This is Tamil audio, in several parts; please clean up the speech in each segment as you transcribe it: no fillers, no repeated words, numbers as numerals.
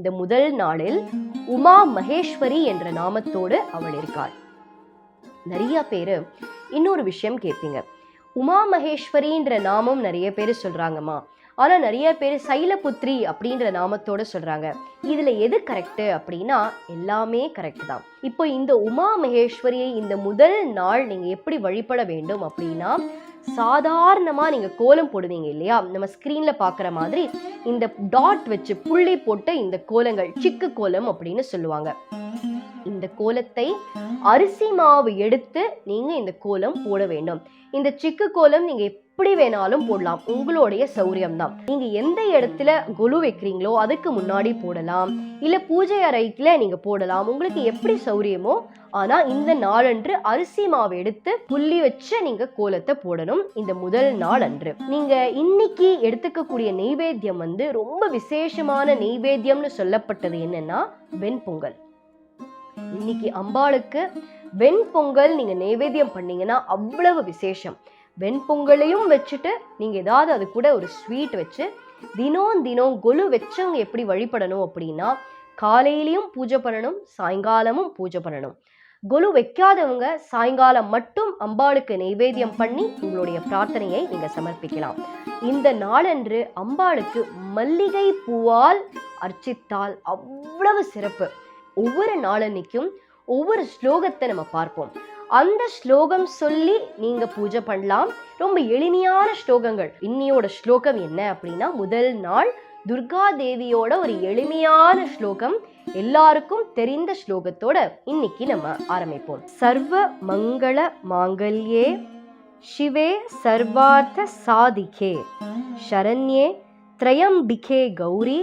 இந்த முதல் நாளில் உமா மகேஸ்வரி என்ற நாமத்தோடு அவள் இருக்காள். நிறைய பேரு இன்னொரு விஷயம் கேட்பீங்க, உமா மகேஸ்வரின்ற நாமம் நிறைய பேர் சொல்றாங்கம்மா, ஆனா நிறைய பேர் சைலபுத்ரி அப்படின்ற நாமத்தோட சொல்றாங்க. இதுல எது கரெக்ட் அப்படின்னா எல்லாமே கரெக்ட் தான். இப்போ இந்த உமா மகேஸ்வரியை இந்த முதல் நாள் நீங்க எப்படி வழிபட வேண்டும் அப்படின்னா, சாதாரணமா நீங்க கோலம் போடுவீங்க இல்லையா, நம்ம ஸ்கிரீன்ல பாக்குற மாதிரி இந்த டாட் வச்சு புள்ளி போட்ட இந்த கோலங்கள் சிக்கு கோலம் அப்படின்னு சொல்லுவாங்க. இந்த கோலத்தை அரிசி மாவு எடுத்து நீங்க இந்த கோலம் போட வேண்டும். இந்த சிக்கு கோலம் நீங்க எப்படி வேணாலும் போடலாம், உங்களுடைய சௌரியம் தான். நீங்க எந்த இடத்துல கொலு வைக்கிறீங்களோ அதுக்கு முன்னாடி போடலாம், இல்ல பூஜை அறைக்குல நீங்க போடலாம், உங்களுக்கு எப்படி சௌரியமோ. ஆனா இந்த நாளன்று அரிசி மாவு எடுத்து புள்ளி வச்சு நீங்க கோலத்தை போடணும். இந்த முதல் நாள் அன்று நீங்க இன்னைக்கு எடுத்துக்கக்கூடிய நெய்வேத்தியம் ரொம்ப விசேஷமான நெய்வேத்தியம்னு சொல்லப்பட்டது என்னன்னா வெண்பொங்கல். இன்னைக்கு அம்பாளுக்கு வெண்பொங்கல் நீங்க நைவேத்தியம் பண்ணீங்கன்னா அவ்வளவு விசேஷம். வெண்பொங்கலையும் வச்சுட்டு நீங்க ஏதாவது அது கூட ஒரு ஸ்வீட் வச்சு தினம் கொலு வச்சவங்க எப்படி வழிபடணும் அப்படின்னா, காலையிலையும் பூஜை பண்ணணும், சாயங்காலமும் பூஜை பண்ணணும். கொலு வைக்காதவங்க சாயங்காலம் மட்டும் அம்பாளுக்கு நைவேத்தியம் பண்ணி உங்களுடைய பிரார்த்தனையை நீங்க சமர்ப்பிக்கலாம். இந்த நாளன்று அம்பாளுக்கு மல்லிகை பூவால் அர்ச்சித்தால் அவ்வளவு சிறப்பு. ஒவ்வொரு நாளன்னைக்கும் ஒவ்வொரு ஸ்லோகத்தை நம்ம பார்ப்போம். அந்த ஸ்லோகம் சொல்லி நீங்க பூஜை பண்ணலாம். ரொம்ப எளிமையான ஸ்லோகங்கள். இன்னையோட ஸ்லோகம் என்ன அப்படின்னா, முதல் நாள் துர்கா தேவியோட ஒரு எளிமையான ஸ்லோகம், எல்லாருக்கும் தெரிந்த ஸ்லோகத்தோட இன்னைக்கு நம்ம ஆரம்பிப்போம். சர்வ மங்கள மாங்கல்யே சிவே சர்வார்த்த சாதிகே சரண்யே த்ரயம்பிகே கௌரி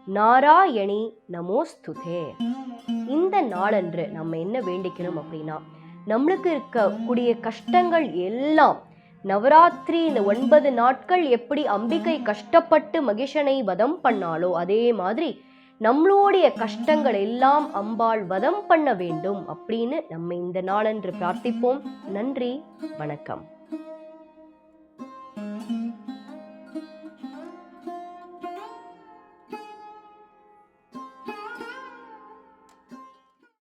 நாராயணி நமோஸ்துதே. இந்த நாளன்று நம்ம என்ன வேண்டிக்கணும் அப்படின்னா, நம்மளுக்கு இருக்கக்கூடிய கஷ்டங்கள் எல்லாம் நவராத்திரி இந்த 9 நாட்கள் எப்படி அம்பிகை கஷ்டப்பட்டு மகிஷனை வதம் பண்ணாலோ அதே மாதிரி நம்மளுடைய கஷ்டங்கள் எல்லாம் அம்பாள் வதம் பண்ண வேண்டும் அப்படின்னு நம்ம இந்த நாளன்று பிரார்த்திப்போம். நன்றி, வணக்கம்.